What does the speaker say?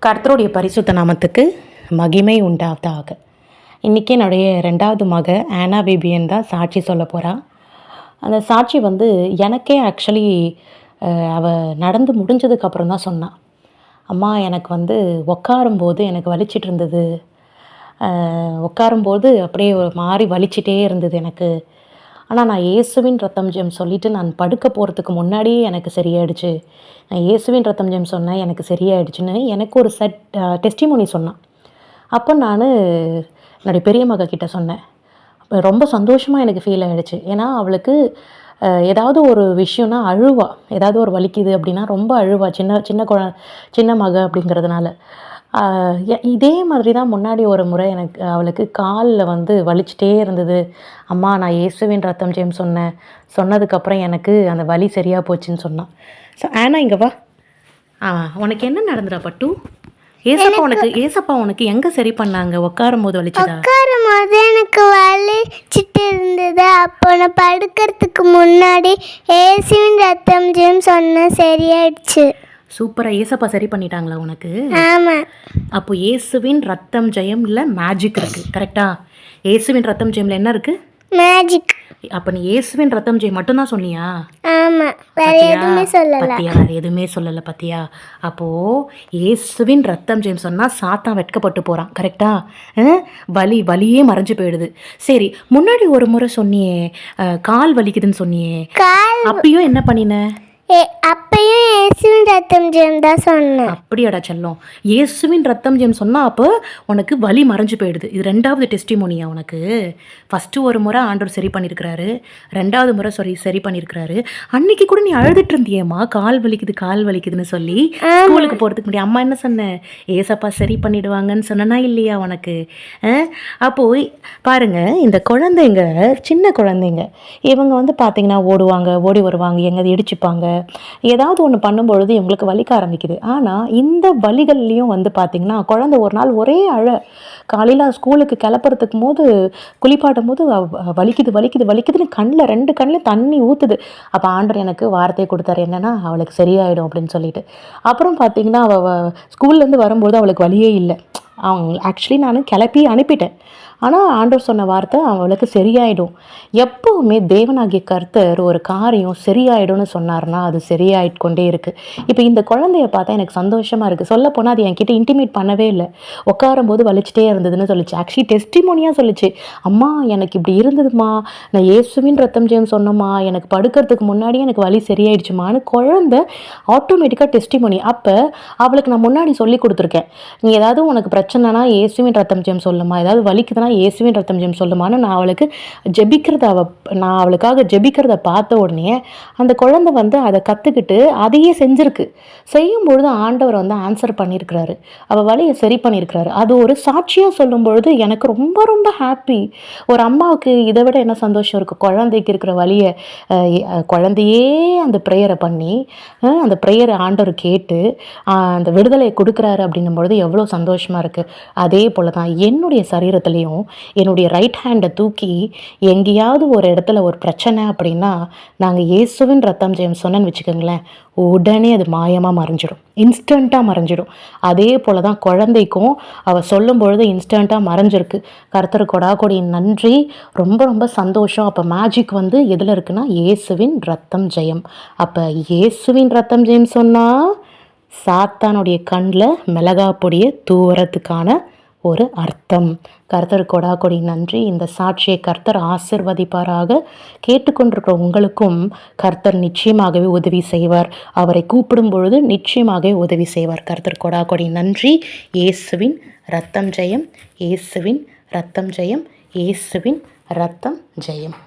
கர்த்தருடைய பரிசுத்த நாமத்துக்கு மகிமை உண்டாவதாக. இன்றைக்கி என்னுடைய 2வது மக ஆனா பேபியன் தான் சாட்சி சொல்ல போகிறா. அந்த சாட்சி எனக்கே ஆக்சுவலி அவள் நடந்து முடிஞ்சதுக்கப்புறம் தான் சொன்னான். அம்மா எனக்கு உட்காரும்போது எனக்கு வலிச்சிட்டு இருந்தது, உட்காரும்போது அப்படியே ஒரு மாதிரி வலிச்சிட்டே இருந்தது எனக்கு. ஆனால் நான் இயேசுவின் ரத்தம் ஜெயம் சொல்லிவிட்டு நான் படுக்க போகிறதுக்கு முன்னாடியே எனக்கு சரியாயிடுச்சு. நான் இயேசுவின் ரத்தம் ஜெயம் சொன்னேன், எனக்கு சரியாயிடுச்சுன்னு எனக்கு ஒரு டெஸ்டிமோனி சொன்னான். அப்போ நான் என்னுடைய பெரிய மகக்கிட்ட சொன்னேன். ரொம்ப சந்தோஷமாக எனக்கு ஃபீல் ஆகிடுச்சு. ஏன்னா அவளுக்கு ஏதாவது ஒரு விஷயம்னா அழுவா, ஏதாவது ஒரு வலிக்குது அப்படின்னா ரொம்ப அழுவா, சின்ன மக அப்படிங்கிறதுனால. இதே மாதிரி தான் முன்னாடி ஒரு முறை அவளுக்கு காலில் வலிச்சிட்டே இருந்தது. அம்மா நான் இயேசுவின் ரத்தம் ஜெயம் சொன்னதுக்கப்புறம் எனக்கு அந்த வலி சரியாக போச்சுன்னு சொன்னான். ஸோ ஆனா இங்கே வா, உனக்கு என்ன நடந்துடா பட்டு? ஏசப்பா உனக்கு எங்கே சரி பண்ணாங்க? உட்காரும் போது வலிச்சுதா? உட்காரும் போது எனக்கு வலிச்சிட்டு இருந்தது. அப்போ நான் படுக்கிறதுக்கு முன்னாடி இயேசுவின் ரத்தம் ஜெயம் சொன்னேன், சரியாயிடுச்சு. சூப்பராக ஏசப்பா சரி பண்ணிட்டாங்களா உனக்கு? ஆமாம். அப்போ இயேசுவின் ரத்தம் ஜெயம் இல்லை மேஜிக் இருக்குது, கரெக்டா? இயேசுவின் ரத்தம் ஜெயமில் என்ன இருக்குது? மேஜிக். அப்போ நீ இயேசுவின் ரத்தம் ஜெயம் மட்டும்தான் சொன்னியா? ஆமாம், வேற எதுவுமே சொல்லலை. பத்தியா, வேறு எதுவுமே சொல்லலை பத்தியா? அப்போது இயேசுவின் ரத்தம் ஜெயம் சொன்னால் சாத்தான் வெட்கப்பட்டு போகிறான், கரெக்டா? வலியே மறைஞ்சு போயிடுது. சரி, முன்னாடி ஒரு முறை சொன்னியே கால் வலிக்குதுன்னு சொன்னியே, அப்பயும் என்ன பண்ணின? அப்பயும் இயேசுவின் ரத்தம் ஜெயம் தான் சொன்னேன். அப்படியாடா செல்லம்? இயேசுவின் ரத்தம் ஜெயம் சொன்னால் அப்போ உனக்கு வலி மறைஞ்சு போயிடுது. இது 2வது டெஸ்டிமோனியா உனக்கு. ஃபஸ்ட்டு ஒரு முறை ஆண்டவர் சரி பண்ணியிருக்கிறாரு, 2வது முறை சரி பண்ணியிருக்கிறாரு. அன்னைக்கு கூட நீ அழுதுட்டு இருந்தியேம்மா, கால் வலிக்குதுன்னு சொல்லி. ஸ்கூலுக்கு போகிறதுக்கு முன்னாடி அம்மா என்ன சொன்னேன்? ஏசப்பா சரி பண்ணிடுவாங்கன்னு சொன்னா இல்லையா உனக்கு? அப்போது பாருங்கள், இந்த குழந்தைங்க, சின்ன குழந்தைங்க, இவங்க பார்த்தீங்கன்னா ஓடுவாங்க, ஓடி வருவாங்க, எங்கே இடிச்சுப்பாங்க, ஏதாவது ஒன்று பண்ணும்பொழுது இவங்களுக்கு வலிக்க ஆரம்பிக்குது. ஆனால் இந்த வலிகள்லையும் பார்த்திங்கன்னா குழந்தை ஒரு நாள் ஒரே காலையில் ஸ்கூலுக்கு கிளப்புறதுக்கு போது குளிப்பாட்டும் போது வலிக்குதுன்னு கண்ணில் 2 கண்ணில் தண்ணி ஊற்றுது. அப்போ ஆண்டவர் எனக்கு வார்த்தையை கொடுத்தாரு, என்னென்னா அவளுக்கு சரியாயிடும் அப்படின்னு சொல்லிட்டு. அப்புறம் பார்த்திங்கன்னா அவள் ஸ்கூல்லேருந்து வரும்போது அவளுக்கு வலியே இல்லை. ஆக்சுவலி நான் கிளப்பி அனுப்பிட்டேன். ஆனால் ஆண்டவர் சொன்ன வார்த்தை அவளுக்கு சரியாயிடும். எப்போவுமே தேவனாகிய கர்த்தர் ஒரு காரியம் சரியாயிடும்னு சொன்னார்னா அது சரியாயிட்டு கொண்டே இருக்குது. இப்போ இந்த குழந்தைய பார்த்தா எனக்கு சந்தோஷமாக இருக்குது. சொல்லப்போனால் அது என்கிட்ட இன்டிமேட் பண்ணவே இல்லை. உட்காரும்போது வலிச்சிட்டே இருந்ததுன்னு சொல்லிச்சு. ஆக்சுவலி டெஸ்டிமோனியாக சொல்லிச்சு, அம்மா எனக்கு இப்படி இருந்ததுமா, நான் இயேசுவின் ரத்தம் ஜெயம் சொன்னம்மா, எனக்கு படுக்கிறதுக்கு முன்னாடியே எனக்கு வலி சரியாயிடுச்சுமான்னு குழந்தை ஆட்டோமேட்டிக்காக டெஸ்டிமோனி. அப்போ அவளுக்கு நான் முன்னாடி சொல்லி கொடுத்துருக்கேன், நீ ஏதாவது உனக்கு பிரச்சனைனா இயேசுவின் ரத்தம் ஜெயம் சொல்லுமா, ஏதாவது வலிக்குதுன்னா இயேசுவின் ரத்தம் ஜெயம் சொல்லுமான்னு நான் அவளுக்காக ஜெபிக்கிறத பார்த்த உடனே அந்த குழந்தை அதை கற்றுக்கிட்டு அதையே செஞ்சுருக்கு. செய்யும்பொழுது ஆண்டவர் ஆன்சர் பண்ணியிருக்கிறாரு, அவள் வலியை சரி பண்ணியிருக்கிறாரு. அது ஒரு சாட்சியாக சொல்லும் பொழுது எனக்கு ரொம்ப ரொம்ப ஹாப்பி. ஒரு அம்மாவுக்கு இதை விட என்ன சந்தோஷம் இருக்குது? குழந்தைக்கு இருக்கிற வலியை குழந்தையே அந்த ப்ரேயரை பண்ணி, அந்த ப்ரேயரை ஆண்டவர் கேட்டு அந்த விடுதலையை கொடுக்குறாரு அப்படின்னும் பொழுது எவ்வளோ சந்தோஷமாக இருக்குது. அதே போல் தான் என்னுடைய சரீரத்துலேயும் என்னுடைய ரைட் ஹேண்டை தூக்கி எங்கேயாவது ஒரு இடத்துல ஒரு பிரச்சனை அப்படின்னா நாங்கள் இயேசுவின் ரத்தம் ஜெயம் சொன்னேன்னு வச்சுக்கோங்களேன், உடனே அது மாயமாக மறைஞ்சிடும், இன்ஸ்டண்ட்டாக மறைஞ்சிடும். அதே போல் தான் குழந்தைக்கும் அவள் சொல்லும் பொழுது இன்ஸ்டண்ட்டாக மறைஞ்சிருக்கு. கர்த்தர் கொடாகொடி நன்றி, ரொம்ப ரொம்ப சந்தோஷம். அப்போ மேஜிக் எதில் இருக்குன்னா இயேசுவின் ரத்தம் ஜெயம். அப்போ இயேசுவின் ரத்தம் ஜெயம் சொன்னால் சாத்தானுடைய கண்ணில் மிளகா பொடியை தூரத்துக்கான ஒரு அர்த்தம். கர்த்தர் கொடாகொடி நன்றி. இந்த சாட்சியை கர்த்தர் ஆசிர்வதிப்பாராக. கேட்டுக்கொண்டிருக்கிற உங்களுக்கும் கர்த்தர் நிச்சயமாகவே உதவி செய்வார். அவரை கூப்பிடும் பொழுது நிச்சயமாகவே உதவி செய்வார். கர்த்தர் கொடாகொடி நன்றி. இயேசுவின் ரத்தம் ஜெயம், இயேசுவின் ரத்தம் ஜெயம், இயேசுவின் ரத்தம் ஜெயம்.